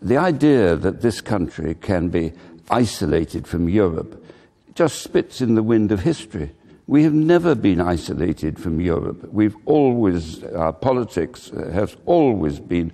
The idea that this country can be isolated from Europe just spits in the wind of history. We have never been isolated from Europe. Our politics has always been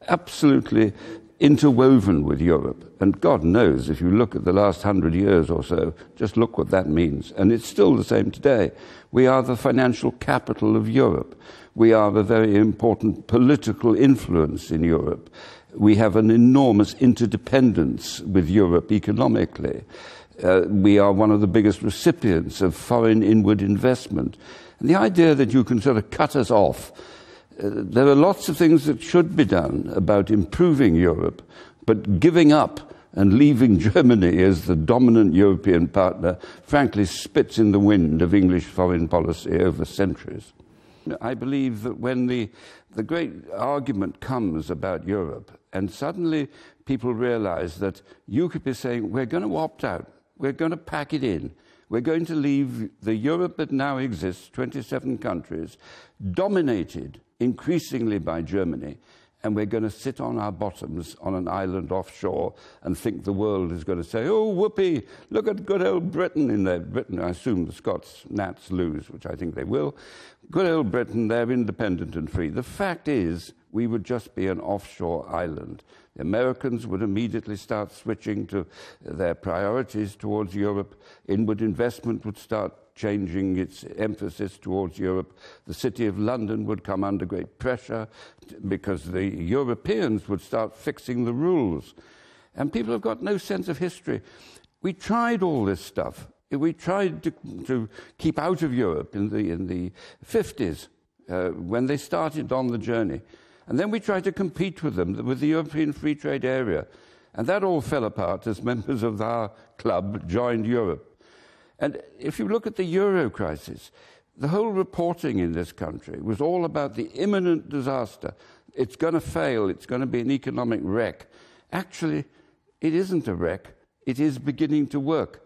absolutely interwoven with Europe. And God knows, if you look at the last 100 years or so, just look what that means. And it's still the same today. We are the financial capital of Europe. We are a very important political influence in Europe. We have an enormous interdependence with Europe economically. We are one of the biggest recipients of foreign inward investment. And the idea that you can sort of cut us off, there are lots of things that should be done about improving Europe, but giving up and leaving Germany as the dominant European partner, frankly, spits in the wind of English foreign policy over centuries. I believe that when the great argument comes about Europe, and suddenly people realize that UKIP is saying, we're going to opt out, we're going to pack it in, we're going to leave the Europe that now exists, 27 countries, dominated increasingly by Germany, and we're going to sit on our bottoms on an island offshore and think the world is going to say, oh, whoopee, look at good old Britain in there. Britain, I assume the Scots Nats lose, which I think they will. Good old Britain, they're independent and free. The fact is, we would just be an offshore island. The Americans would immediately start switching to their priorities towards Europe. Inward investment would start changing its emphasis towards Europe. The City of London would come under great pressure because the Europeans would start fixing the rules. And people have got no sense of history. We tried all this stuff. We tried to keep out of Europe in the 50s when they started on the journey. And then we tried to compete with them, with the European Free Trade Area. And that all fell apart as members of our club joined Europe. And if you look at the euro crisis, the whole reporting in this country was all about the imminent disaster. It's going to fail. It's going to be an economic wreck. Actually, it isn't a wreck. It is beginning to work.